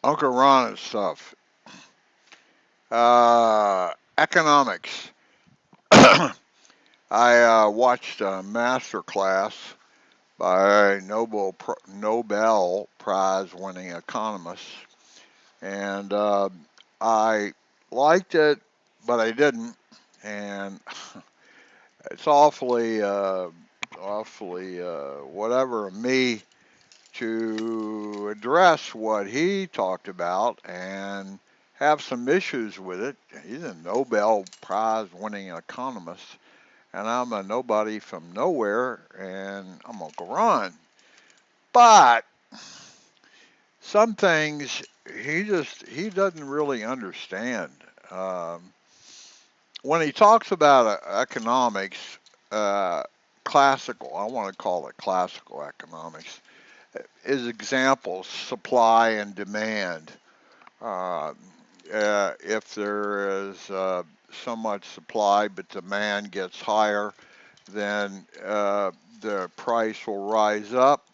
Uncle Ron stuff. Economics. I watched a master class by Nobel Prize winning economists, and I liked it, but I didn't. And it's awfully whatever of me to address what he talked about and have some issues with it. He's a Nobel Prize winning economist, and I'm a nobody from nowhere, and I'm Uncle Ron. But some things he doesn't really understand. Um, when he talks about economics, uh, classical, I want to call it classical economics, is examples supply and demand. Uh, if there is so much supply but demand gets higher, then the price will rise up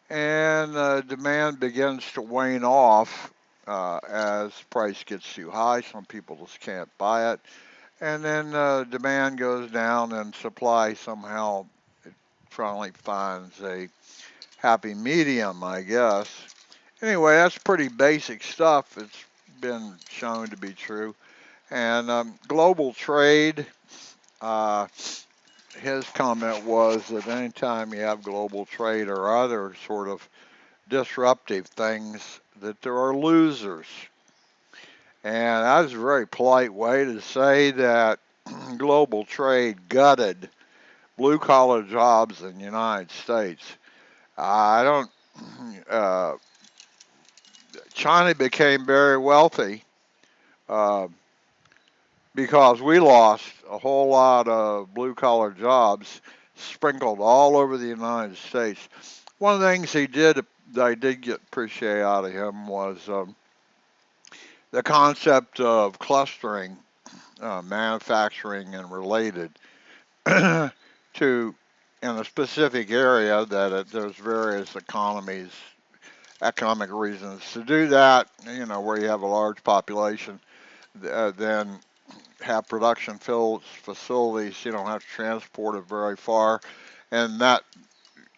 and demand begins to wane off as price gets too high. Some people just can't buy it. And then demand goes down and supply somehow finally finds a happy medium, I guess. Anyway, that's pretty basic stuff. It's been shown to be true. And global trade, uh, his comment was that anytime you have global trade or other sort of disruptive things, that there are losers. And that was a very polite way to say that global trade gutted blue collar jobs in the United States. I don't. Uh, China became very wealthy uh, because we lost a whole lot of blue collar jobs sprinkled all over the United States. One of the things he did that I did get appreciate out of him was the concept of clustering manufacturing and related to in a specific area that there's various economic reasons to do that. You know, where you have a large population, then have production facilities. You don't have to transport it very far, and that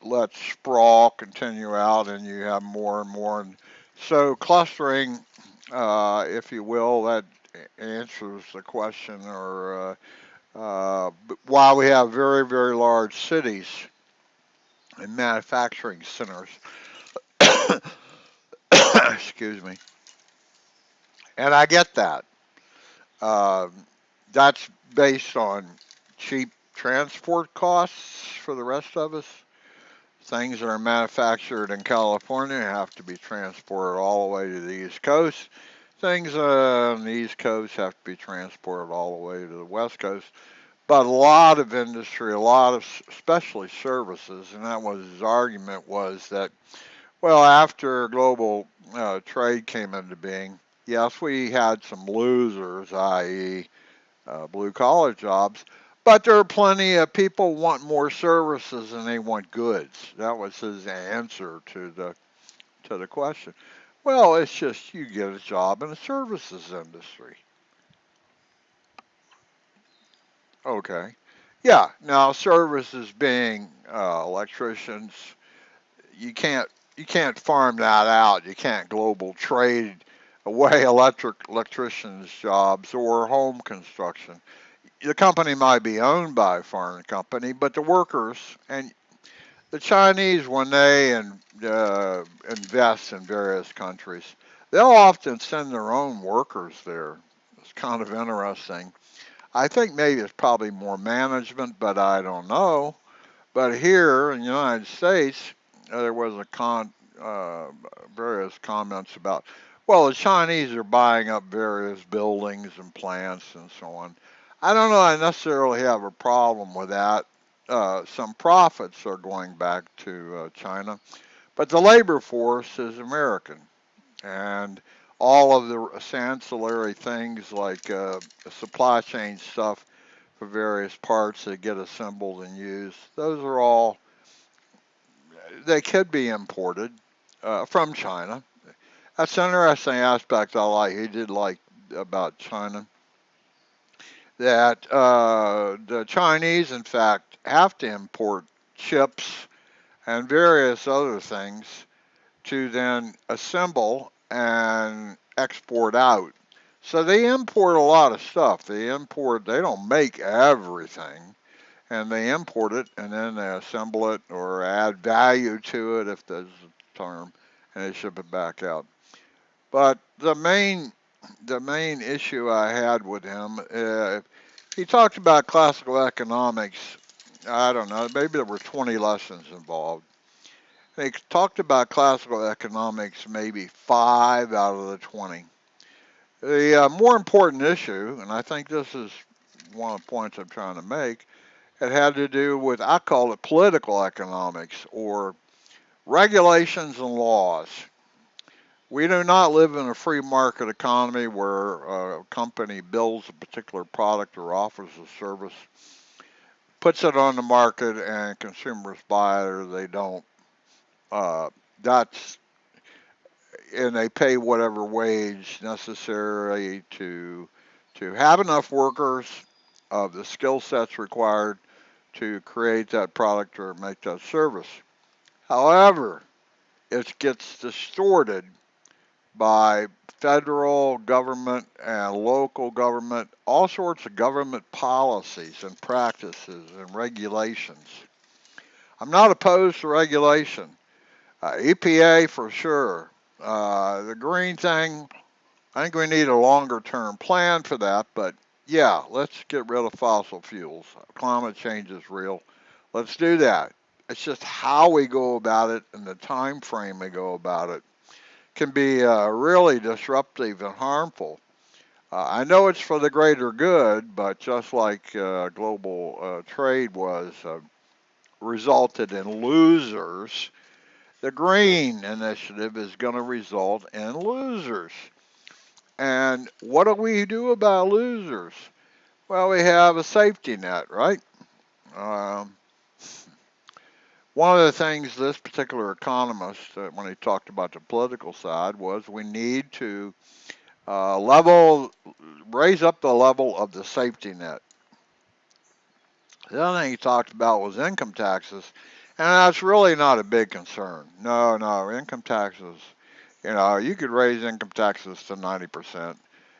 lets sprawl continue out, and you have more and more. And so clustering, if you will, that answers the question, or why we have very, very large cities and manufacturing centers. Excuse me. And I get that. Uh, that's based on cheap transport costs for the rest of us. Things that are manufactured in California have to be transported all the way to the East Coast. Things on the East Coast have to be transported all the way to the West Coast. But a lot of industry, a lot of especially services, and that was his argument was that, well, after global trade came into being, yes, we had some losers, i.e., blue collar jobs, but there are plenty of people want more services than they want goods. That was his answer to the question. Well, it's just you get a job in the services industry. Okay. Yeah. Now, services being electricians, you can't you can't farm that out. You can't global trade away electricians' jobs or home construction. The company might be owned by a foreign company, but the workers and the Chinese, when they invest in various countries, they'll often send their own workers there. It's kind of interesting. I think maybe it's probably more management, but I don't know. But here in the United States, there was uh, various comments about, well, the Chinese are buying up various buildings and plants and so on. I don't know. I necessarily have a problem with that. Some profits are going back to China, but the labor force is American, and all of the ancillary things like supply chain stuff for various parts that get assembled and used. Those are all they could be imported from China, That's an interesting aspect I like. He did like about China that the Chinese, in fact, have to import chips and various other things to then assemble and export out. So they import a lot of stuff. They don't make everything, and they import it and then they assemble it or add value to it, if there's a term, and they ship it back out. But the main issue I had with him, he talked about classical economics. I don't know, maybe there were 20 lessons involved. They talked about classical economics maybe 5 out of the 20. The more important issue, and I think this is one of the points I'm trying to make, it had to do with, I call it political economics or regulations and laws. We do not live in a free market economy where a company builds a particular product or offers a service, puts it on the market, and consumers buy it or they don't. Uh, that's and they pay whatever wage necessary to have enough workers of the skill sets required to create that product or make that service. However, it gets distorted by federal government and local government, all sorts of government policies and practices and regulations. I'm not opposed to regulation. EPA for sure. The green thing, I think we need a longer term plan for that, but yeah, let's get rid of fossil fuels. Climate change is real. Let's do that. It's just how we go about it and the time frame we go about it can be really disruptive and harmful. I know it's for the greater good, but just like global trade was resulted in losers, the green initiative is going to result in losers. And what do we do about losers? Well, we have a safety net, right? Um, One of the things this particular economist, when he talked about the political side, was we need to raise up the level of the safety net. The other thing he talked about was income taxes, and that's really not a big concern. No, no, income taxes. You could raise income taxes to 90%,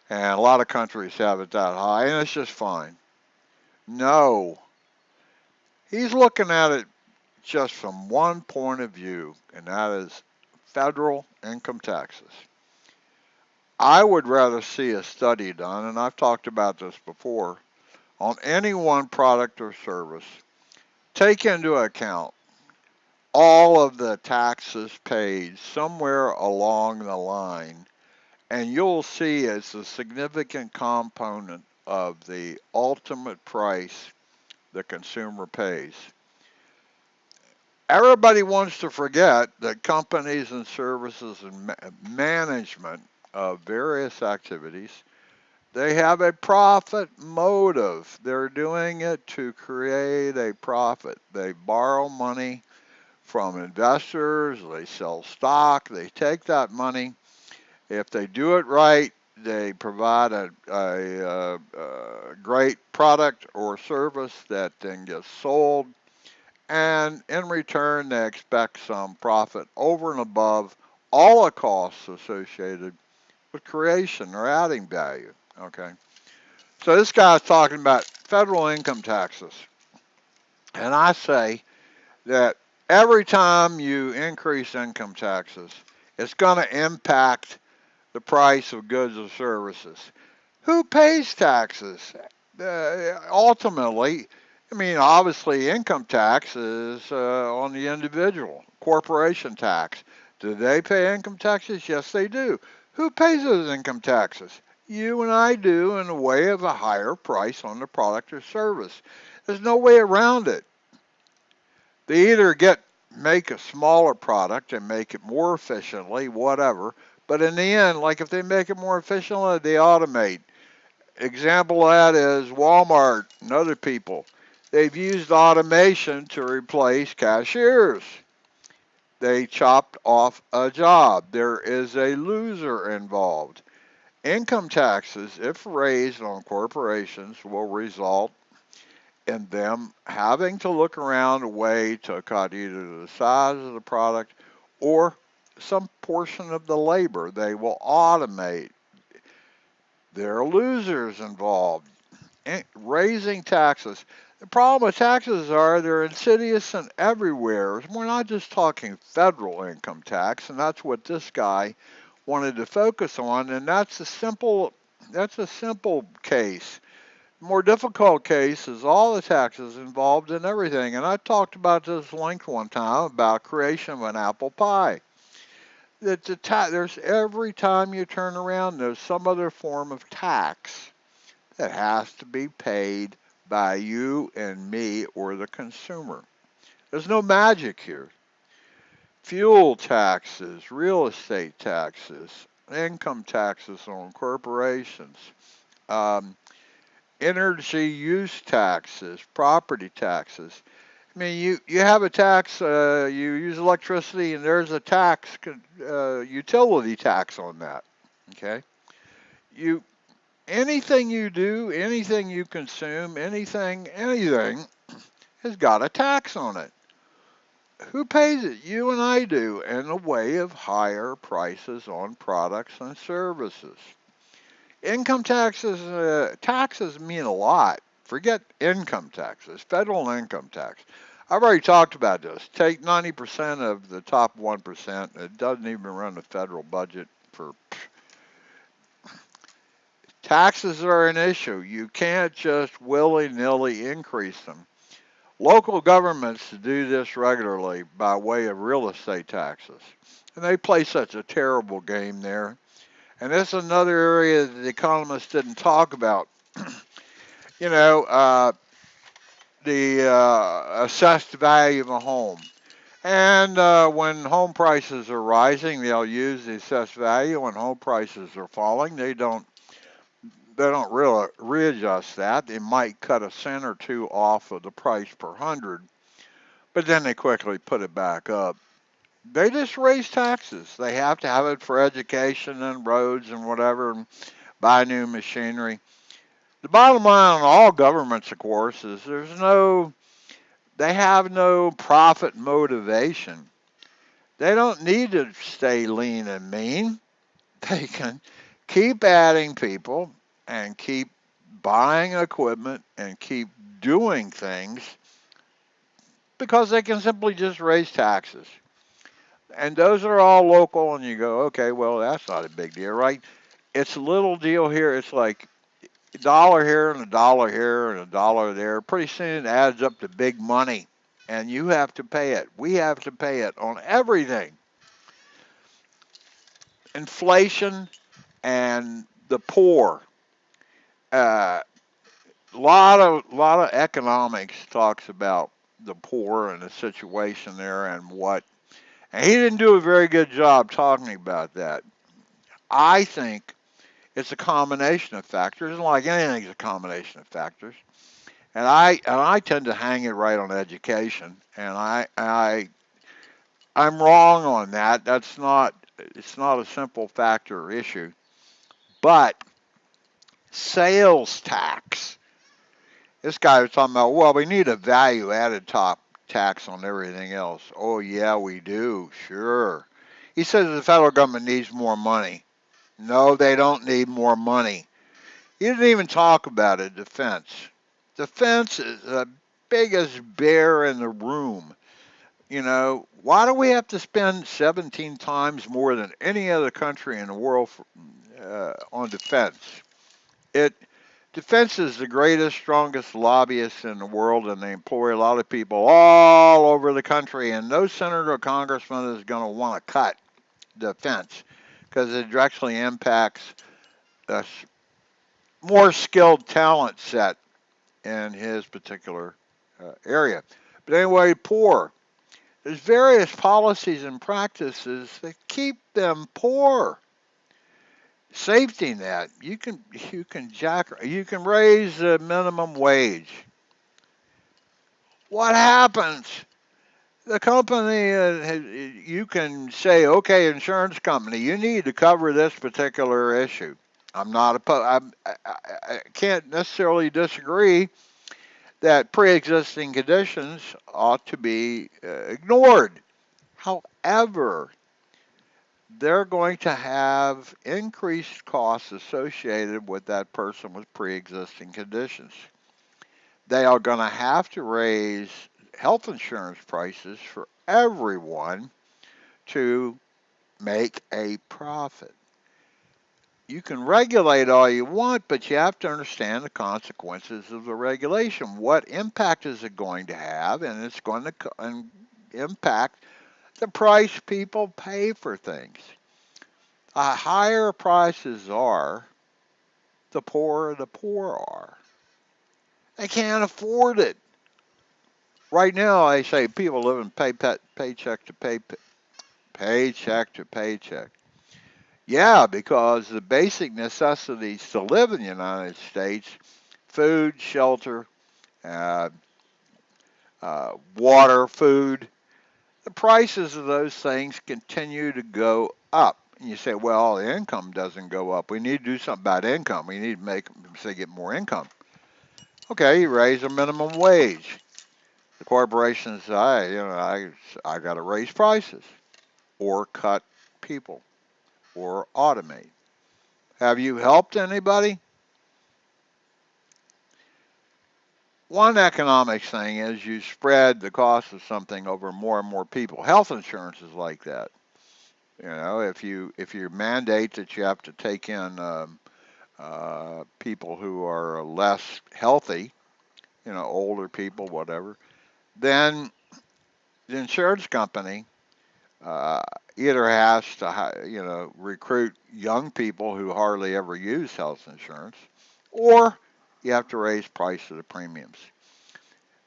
and a lot of countries have it that high, and it's just fine. No, he's looking at it just from one point of view, and that is federal income taxes. I would rather see a study done, and I've talked about this before, on any one product or service. Take into account all of the taxes paid somewhere along the line, and you'll see it's a significant component of the ultimate price the consumer pays. Everybody wants to forget that companies and services and management of various activities, they have a profit motive. They're doing it to create a profit. They borrow money from investors, they sell stock, they take that money. If they do it right, they provide a great product or service that then gets sold, and in return, they expect some profit over and above all the costs associated with creation or adding value. Okay, so this guy's talking about federal income taxes, and I say that every time you increase income taxes, it's going to impact the price of goods or services. Who pays taxes? Ultimately, I mean, obviously, income tax is on the individual. Corporation tax. Do they pay income taxes? Yes, they do. Who pays those income taxes? You and I do in the way of a higher price on the product or service. There's no way around it. They either make a smaller product and make it more efficiently, whatever. But in the end, like if they make it more efficiently, they automate. Example of that is Walmart and other people. They've used automation to replace cashiers. They chopped off a job. There is a loser involved. Income taxes, if raised on corporations, will result in them having to look around a way to cut either the size of the product or some portion of the labor. They will automate. There are losers involved. Raising taxes. The problem with taxes are they're insidious and everywhere. We're not just talking federal income tax, and that's what this guy wanted to focus on, and that's a simple case. The more difficult case is all the taxes involved in everything. And I talked about this length one time about creation of an apple pie. There's every time you turn around, there's some other form of tax that has to be paid by you and me or the consumer. There's no magic here. Fuel taxes, real estate taxes, income taxes on corporations, um, energy use taxes, property taxes. I mean, you have a tax, you use electricity, and there's a utility tax on that. Okay? You Anything you do, anything you consume, anything has got a tax on it. Who pays it? You and I do, in a way of higher prices on products and services. Income taxes mean a lot. Forget income taxes, federal income tax. I've already talked about this. Take 90% of the top 1%. It doesn't even run the federal budget for taxes are an issue. You can't just willy-nilly increase them. Local governments do this regularly by way of real estate taxes. And they play such a terrible game there. And this is another area that the economists didn't talk about. you know, uh, the assessed value of a home. And when home prices are rising, they'll use the assessed value. When home prices are falling, they don't really readjust that. They might cut a cent or two off of the price per hundred, but then they quickly put it back up. They just raise taxes. They have to have it for education and roads and whatever, and buy new machinery. The bottom line on all governments, of course, is they have no profit motivation. They don't need to stay lean and mean. They can keep adding people and keep buying equipment and keep doing things because they can simply just raise taxes. And those are all local, and you go, okay, well, that's not a big deal, right? It's a little deal here. It's like a dollar here and a dollar here and a dollar there. Pretty soon it adds up to big money, and you have to pay it. We have to pay it on everything. Inflation and the poor. Uh, lot of economics talks about the poor and the situation there and what. And he didn't do a very good job talking about that. I think it's a combination of factors, and like anything, it's a combination of factors. And I tend to hang it right on education, and I'm wrong on that. It's not a simple factor or issue, but sales tax. This guy was talking about, well, we need a value added top tax on everything else. Oh yeah, we do. Sure. He says the federal government needs more money. No, they don't need more money. He didn't even talk about it. Defense. Defense is the biggest bear in the room. Why do we have to spend 17 times more than any other country in the world on defense? It Defense is the greatest, strongest lobbyists in the world, and they employ a lot of people all over the country. And no senator or congressman is going to want to cut defense because it directly impacts a more skilled talent set in his particular area. But anyway, poor. There's various policies and practices that keep them poor. Safety net. You can raise the minimum wage. What happens? The company, you can say, okay, insurance company, you need to cover this particular issue. I'm not opposed. I can't necessarily disagree that pre-existing conditions ought to be ignored. However, they're going to have increased costs associated with that person with pre-existing conditions. They are going to have to raise health insurance prices for everyone to make a profit. You can regulate all you want, but you have to understand the consequences of the regulation. What impact is it going to have? And it's going to impact the price people pay for things. The higher prices are, the poorer the poor are. They can't afford it. Right now, I say people living paycheck to paycheck to paycheck. Yeah, because the basic necessities to live in the United States, food, shelter, uh, water, food, the prices of those things continue to go up. And you say, well, the income doesn't go up. We need to do something about income. We need to make them so they get more income. Okay, you raise the minimum wage. The corporations say, I got to raise prices or cut people or automate. Have you helped anybody? One economics thing is you spread the cost of something over more and more people. Health insurance is like that. If you mandate that you have to take in people who are less healthy, older people, whatever, then the insurance company uh, either has to recruit young people who hardly ever use health insurance, or you have to raise price of the premiums.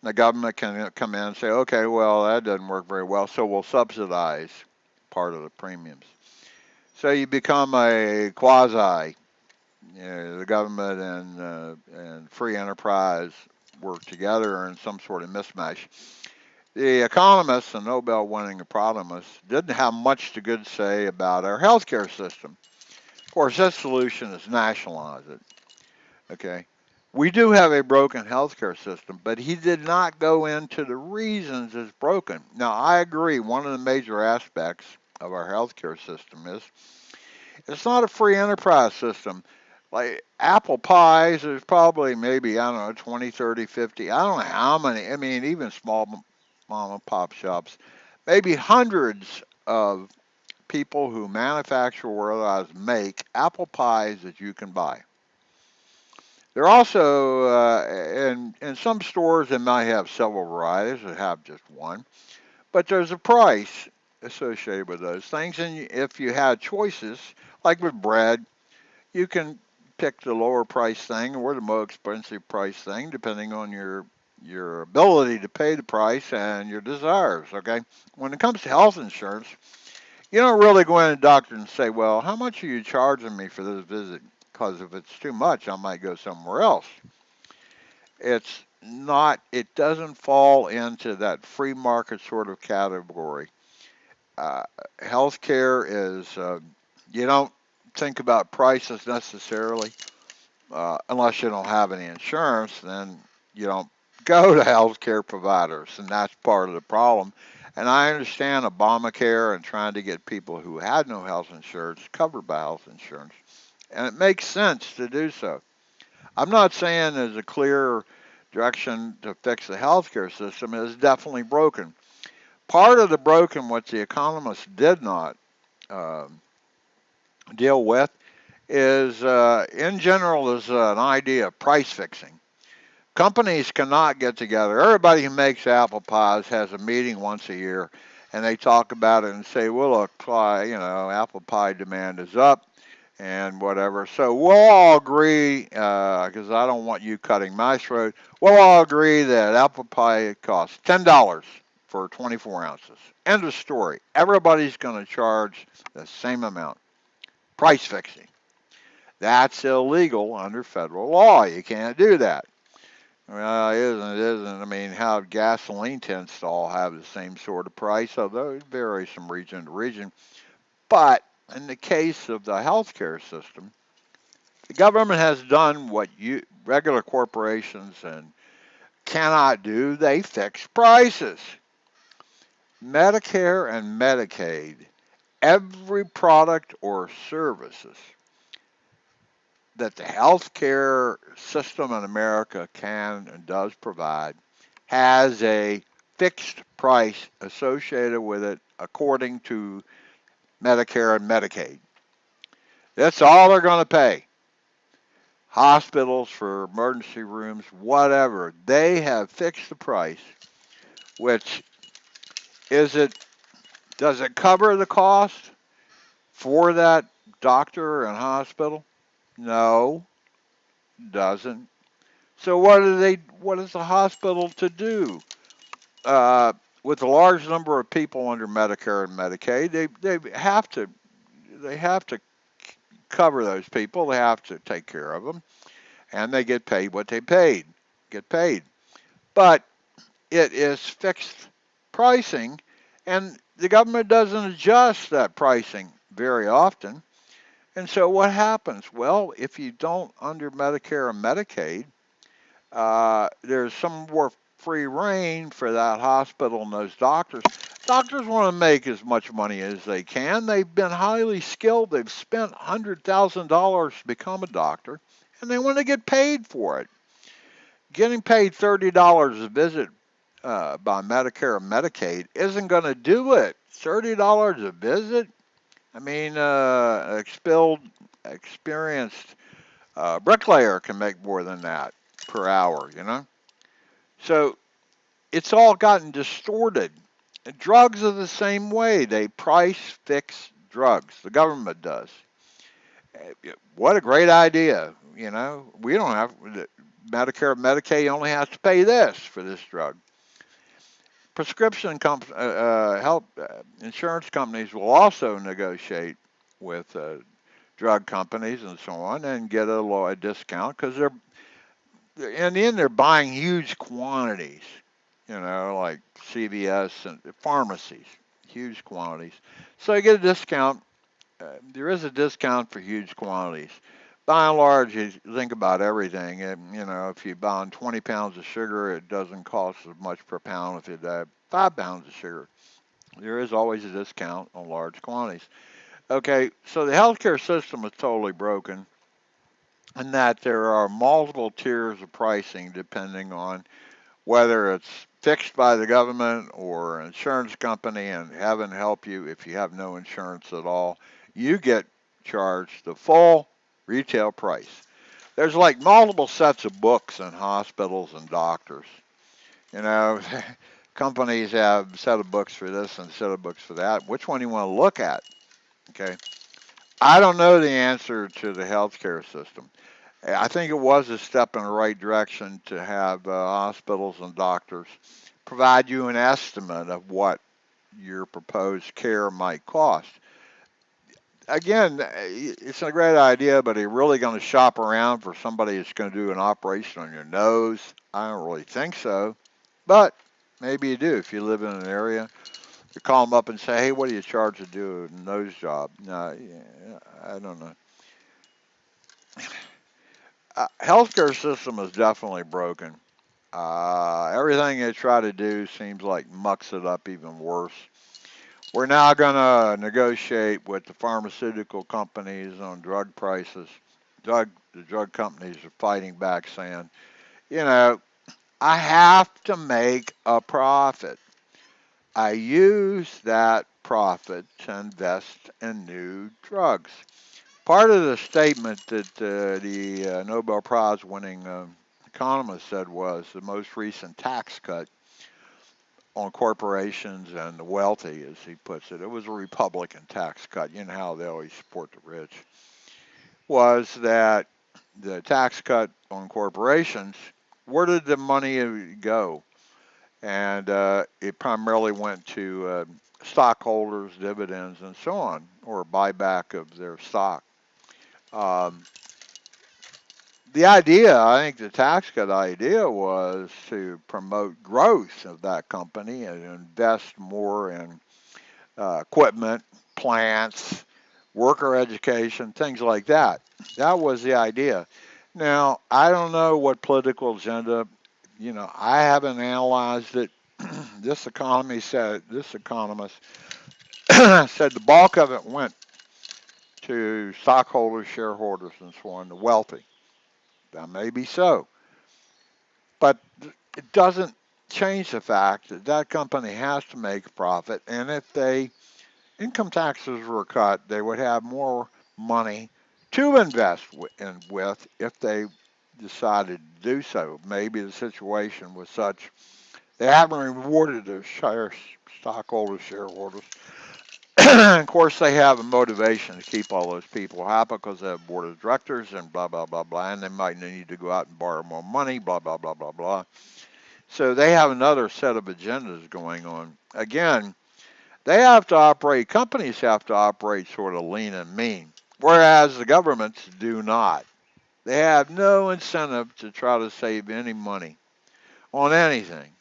The government can come in and say, okay, well, that doesn't work very well, so we'll subsidize part of the premiums. So you become a quasi, the government and free enterprise work together in some sort of mismatch. The economists, the Nobel winning economists, didn't have much to good say about our healthcare system. Of course, his solution is nationalize it. Okay. We do have a broken healthcare system, but he did not go into the reasons it's broken. Now, I agree, one of the major aspects of our healthcare system is it's not a free enterprise system. Like apple pies, there's probably maybe, I don't know, 20, 30, 50, I don't know how many, I mean, even small mom and pop shops, maybe hundreds of people who manufacture or otherwise make apple pies that you can buy. There are also, in some stores, they might have several varieties that have just one, but there's a price associated with those things. And if you had choices, like with bread, you can pick the lower price thing or the more expensive price thing, depending on your ability to pay the price and your desires. Okay, when it comes to health insurance, you don't really go in to the doctor and say, "Well, how much are you charging me for this visit?" Because if it's too much, I might go somewhere else. It's not. It doesn't fall into that free market sort of category. Uh, Healthcare is. You don't think about prices necessarily unless you don't have any insurance. Then you don't go to healthcare providers, and that's part of the problem. And I understand Obamacare and trying to get people who had no health insurance covered by health insurance, and it makes sense to do so. I'm not saying there's a clear direction to fix the healthcare system. It is definitely broken. Part of the broken, what the economists did not um deal with, is in general is an idea of price fixing. Companies cannot get together. Everybody who makes apple pies has a meeting once a year, and they talk about it and say, "Well, look, apple pie demand is up." And whatever. So we'll all agree, because I don't want you cutting my throat. We'll all agree that apple pie costs $10 for 24 ounces. End of story. Everybody's going to charge the same amount. Price fixing. That's illegal under federal law. You can't do that. Well, it isn't. It isn't. I mean, how gasoline tends to all have the same sort of price, although it varies from region to region. But in the case of the healthcare system, the government has done what regular corporations and cannot do. They fix prices. Medicare and Medicaid, every product or services that the healthcare system in America can and does provide has a fixed price associated with it according to Medicare and Medicaid. That's all they're going to pay. Hospitals for emergency rooms, whatever, they have fixed the price, which is it, does it cover the cost for that doctor and hospital? No, doesn't. So what is the hospital to do? Uh, with a large number of people under Medicare and Medicaid, they have to cover those people. They have to take care of them, and they get paid what they get paid. But it is fixed pricing, and the government doesn't adjust that pricing very often. And so what happens? Well, if you don't under Medicare and Medicaid, there's some more free reign for that hospital and those doctors. Doctors want to make as much money as they can. They've been highly skilled. They've spent $100,000 to become a doctor, and they want to get paid for it. Getting paid $30 a visit by Medicare and Medicaid isn't going to do it. $30 a visit? I mean, experienced bricklayer can make more than that per hour, you know? So it's all gotten distorted. Drugs are the same way. They price fix drugs. The government does. What a great idea. You know, we don't have Medicare, Medicaid only has to pay this for this drug. Health insurance companies will also negotiate with drug companies and so on and get a discount because in the end they're buying huge quantities. You know, like CVS and pharmacies, huge quantities. So you get a discount. There is a discount for huge quantities. By and large, you think about everything. And, you know, if you buy 20 pounds of sugar, it doesn't cost as much per pound if you buy 5 pounds of sugar. There is always a discount on large quantities. Okay, so the healthcare system is totally broken, in that there are multiple tiers of pricing depending on whether it's fixed by the government or an insurance company, and heaven help you if you have no insurance at all, you get charged the full retail price. There's like multiple sets of books in hospitals and doctors. You know, companies have a set of books for this and a set of books for that. Which one do you want to look at? Okay. I don't know the answer to the healthcare system. I think it was a step in the right direction to have hospitals and doctors provide you an estimate of what your proposed care might cost. Again, it's a great idea, but are you really going to shop around for somebody that's going to do an operation on your nose? I don't really think so, but maybe you do if you live in an area. You call them up and say, "Hey, what do you charge to do a nose job?" No, yeah, I don't know. Healthcare system is definitely broken. Everything they try to do seems like mucks it up even worse. We're now going to negotiate with the pharmaceutical companies on drug prices. The drug companies are fighting back, saying, you know, I have to make a profit. I use that profit to invest in new drugs. Part of the statement that the Nobel Prize winning economist said was the most recent tax cut on corporations and the wealthy, as he puts it, it was a Republican tax cut. You know how they always support the rich. Was that the tax cut on corporations? Where did the money go? And it primarily went to stockholders, dividends, and so on, or buyback of their stock. Um, the idea, I think the tax cut idea was to promote growth of that company and invest more in equipment, plants, worker education, things like that. That was the idea. Now, I don't know what political agenda, I haven't analyzed it. This economist said the bulk of it went to stockholders, shareholders, and so on, the wealthy. That may be so, but it doesn't change the fact that that company has to make a profit, and if they income taxes were cut, they would have more money to invest with if they decided to do so. Maybe the situation was such they haven't rewarded their stockholders, shareholders. Of course, they have a motivation to keep all those people happy because they have board of directors and blah blah blah blah, and they might need to go out and borrow more money, blah blah blah blah blah. So they have another set of agendas going on. Again, they have to operate, companies have to operate sort of lean and mean, whereas the governments do not. They have no incentive to try to save any money on anything.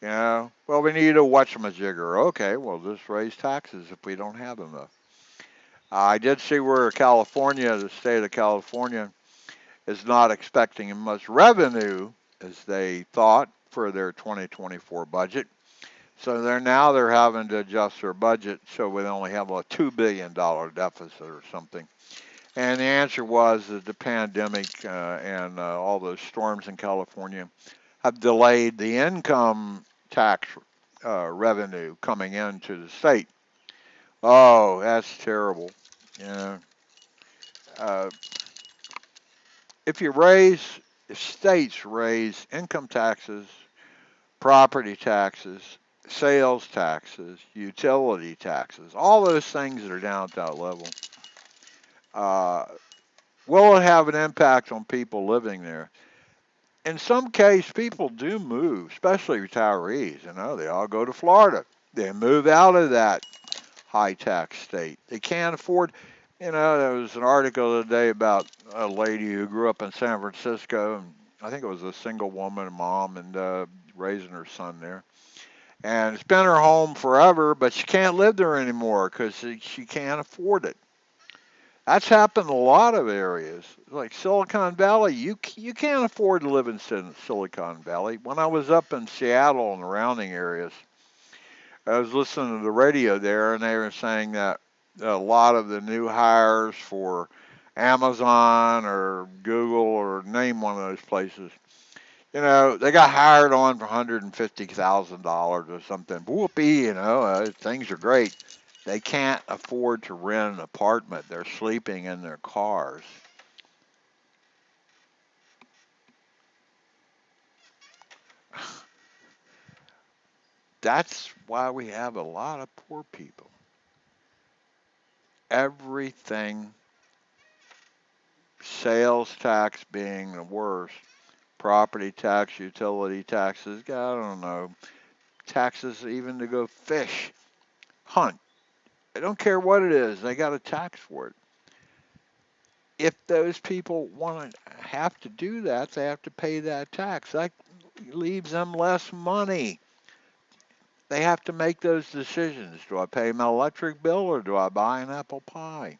Well, we need a whatchamajigger. Okay, well, just raise taxes if we don't have enough. I did see where California, the state of California, is not expecting as much revenue as they thought for their 2024 budget. So they're having to adjust their budget so we only have a $2 billion deficit or something. And the answer was that the pandemic and all those storms in California have delayed the income tax revenue coming into the state. Oh, that's terrible. You know, uh, if you raise, if states raise income taxes, property taxes, sales taxes, utility taxes, all those things that are down at that level, uh, will it have an impact on people living there? In some case, people do move, especially retirees. They all go to Florida. They move out of that high tax state. They can't afford. There was an article today about a lady who grew up in San Francisco, and I think it was a single woman, a mom, and raising her son there. And it's been her home forever, but she can't live there anymore because she can't afford it. That's happened in a lot of areas, like Silicon Valley. You can't afford to live in Silicon Valley. When I was up in Seattle and the surrounding areas, I was listening to the radio there, and they were saying that a lot of the new hires for Amazon or Google or name one of those places, they got hired on for $150,000 or something. Whoopee, things are great. They can't afford to rent an apartment. They're sleeping in their cars. That's why we have a lot of poor people. Everything, sales tax being the worst, property tax, utility taxes, I don't know, taxes even to go fish, hunt. I don't care what it is, they got a tax for it. If those people want to have to do that, they have to pay that tax. That leaves them less money. They have to make those decisions. Do I pay my electric bill or do I buy an apple pie?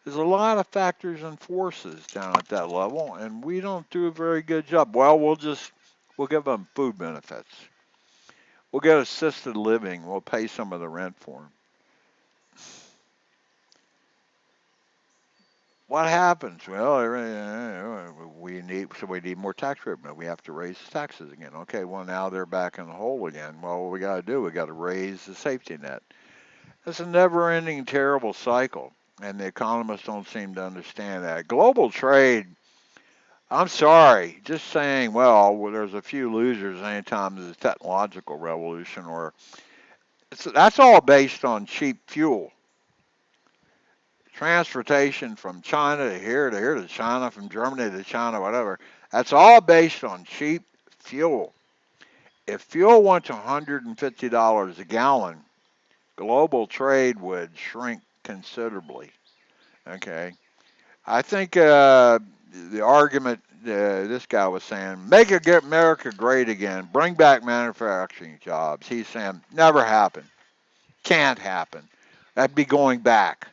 There's a lot of factors and forces down at that level, and we don't do a very good job. Well, we'll give them food benefits. We'll get assisted living. We'll pay some of the rent for them. What happens? Well, we need more tax revenue. We have to raise the taxes again. Okay, well now they're back in the hole again. Well, what we got to do? We got to raise the safety net. It's a never-ending, terrible cycle, and the economists don't seem to understand that. Global trade. I'm sorry, just saying. Well, there's a few losers anytime there's a technological revolution, or that's all based on cheap fuel. Transportation from China to here to China, from Germany to China, whatever. That's all based on cheap fuel. If fuel went to $150 a gallon, global trade would shrink considerably. Okay. I think the argument this guy was saying, make America great again, bring back manufacturing jobs. He's saying, never happen, can't happen. That'd be going back.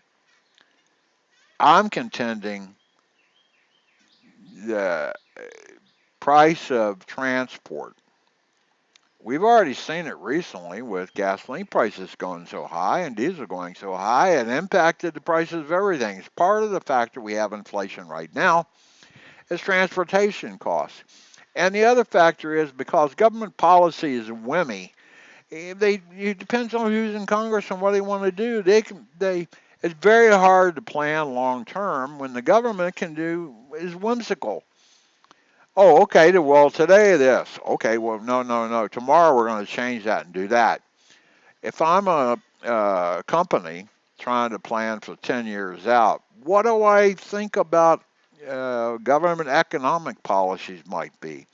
I'm contending the price of transport. We've already seen it recently with gasoline prices going so high and diesel going so high. It impacted the prices of everything. It's part of the factor we have inflation right now is transportation costs. And the other factor is because government policy is whimmy. It depends on who's in Congress and what they want to do. It's very hard to plan long term when the government can do is whimsical. Oh, okay. Well, today this. Okay. Well, no, no, no. Tomorrow we're going to change that and do that. If I'm a company trying to plan for 10 years out, what do I think about government economic policies might be?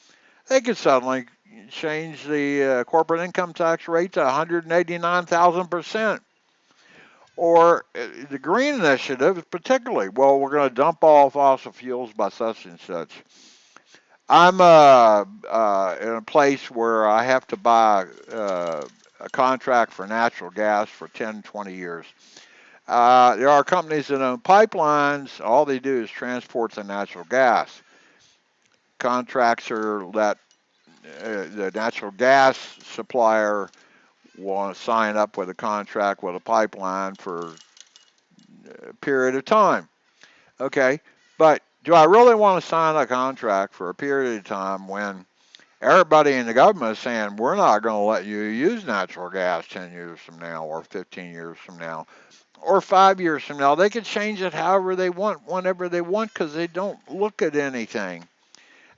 They could suddenly change the corporate income tax rate to 189,000%. Or the green initiative, particularly, well, we're going to dump all fossil fuels by such and such. I'm in a place where I have to buy a contract for natural gas for 10, 20 years. There are companies that own pipelines. All they do is transport the natural gas. Contracts are that the natural gas supplier will sign up with a contract with a pipeline for a period of time. Okay, but do I really want to sign a contract for a period of time when everybody in the government is saying we're not going to let you use natural gas 10 years from now or 15 years from now or 5 years from now? They can change it however they want, whenever they want, because they don't look at anything.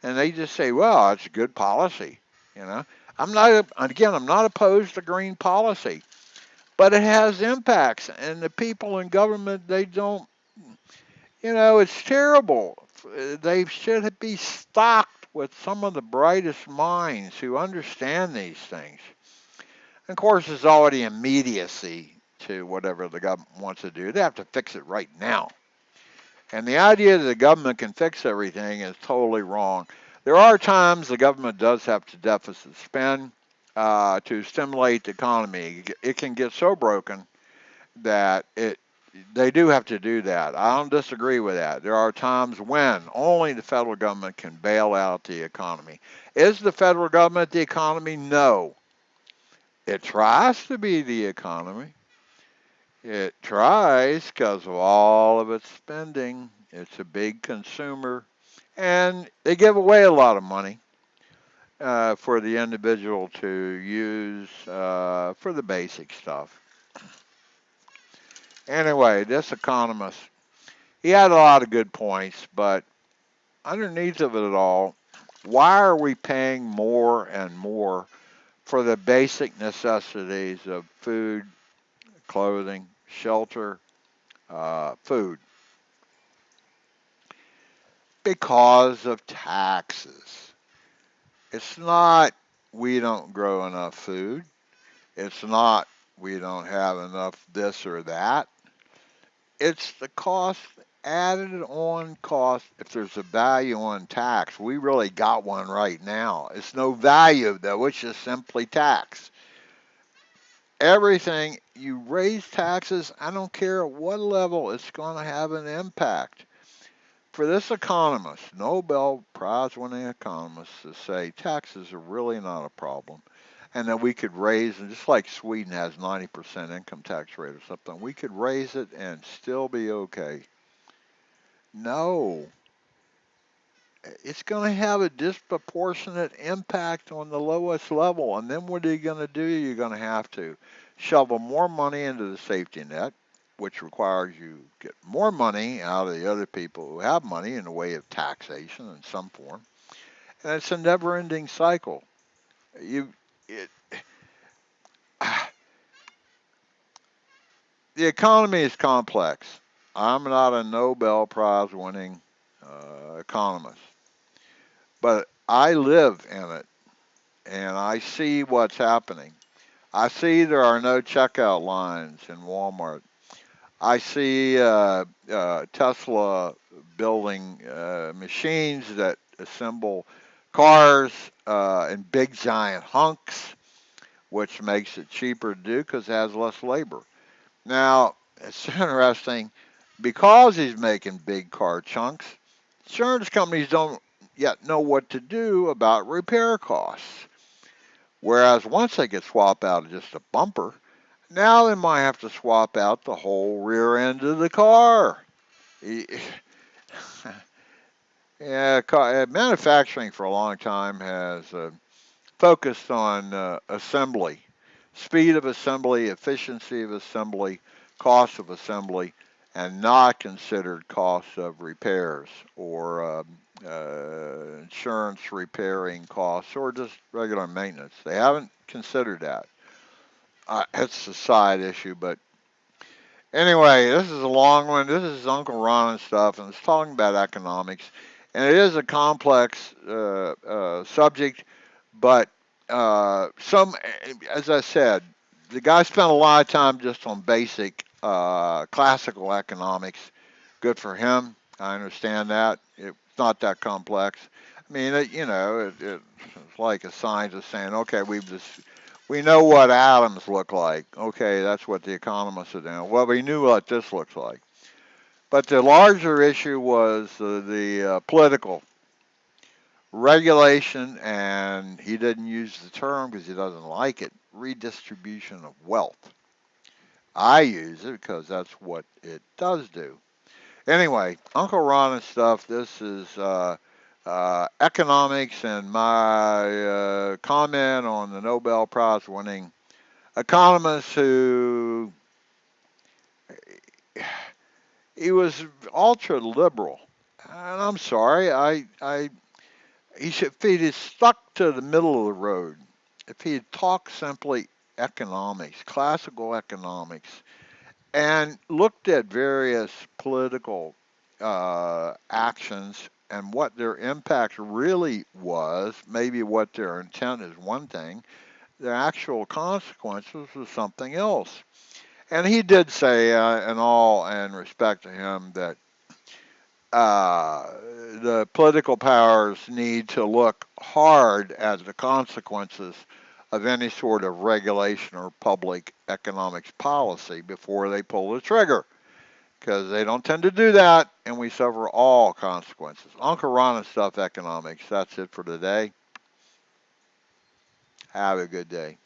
And they just say, well, it's a good policy. You know, I'm not opposed to green policy, but it has impacts. And the people in government, they don't, it's terrible. They should be stocked with some of the brightest minds who understand these things. And of course, there's already immediacy to whatever the government wants to do. They have to fix it right now. And the idea that the government can fix everything is totally wrong. There are times the government does have to deficit spend to stimulate the economy. It can get so broken that they do have to do that. I don't disagree with that. There are times when only the federal government can bail out the economy. Is the federal government the economy? No. It tries to be the economy. It tries because of all of its spending. It's a big consumer. And they give away a lot of money for the individual to use for the basic stuff. Anyway, this economist, he had a lot of good points, but underneath of it all, why are we paying more and more for the basic necessities of food, clothing, shelter, food? Because of taxes. It's not we don't grow enough food. It's not we don't have enough this or that. It's the cost, added on cost. If there's a value on tax, we really got one right now. It's no value though, it's just simply tax. Everything you raise taxes, I don't care at what level, it's going to have an impact. For this economist, Nobel Prize winning economist, to say taxes are really not a problem and that we could raise, and just like Sweden has 90% income tax rate or something, we could raise it and still be okay. No, it's going to have a disproportionate impact on the lowest level. And then what are you going to do? You're going to have to shovel more money into the safety net, which requires you get more money out of the other people who have money in the way of taxation in some form. And it's a never-ending cycle. You, it, the economy is complex. I'm not a Nobel Prize winning economist, but I live in it and I see what's happening. I see there are no checkout lines in Walmart. I see Tesla building machines that assemble cars in big giant hunks, which makes it cheaper to do because it has less labor. Now, it's interesting because he's making big car chunks, insurance companies don't yet know what to do about repair costs. Whereas once they get swap out just a bumper, now they might have to swap out the whole rear end of the car. Yeah, manufacturing for a long time has focused on assembly, speed of assembly, efficiency of assembly, cost of assembly, and not considered costs of repairs or insurance repairing costs or just regular maintenance. They haven't considered that. It's a side issue, but anyway, this is a long one. This is Uncle Ron and stuff, and it's talking about economics, and it is a complex subject. But as I said, the guy spent a lot of time just on basic classical economics. Good for him. I understand that. It's not that complex. I mean, it's like a scientist saying, "Okay, we know what atoms look like. Okay, that's what the economists are doing. Well, we knew what this looks like." But the larger issue was the political regulation, and he didn't use the term because he doesn't like it, redistribution of wealth. I use it because that's what it does do. Anyway, Uncle Ron and stuff, this is economics and my comment on the Nobel Prize winning economist who he was ultra liberal. And I'm sorry, he should, if he'd stuck to the middle of the road, if he had talked simply economics, classical economics, and looked at various political actions and what their impact really was, maybe what their intent is one thing, the actual consequences was something else. And he did say, in all and respect to him, that uh, the political powers need to look hard at the consequences of any sort of regulation or public economics policy before they pull the trigger, because they don't tend to do that, and we suffer all consequences. Uncle Ron and Stuff Economics. That's it for today. Have a good day.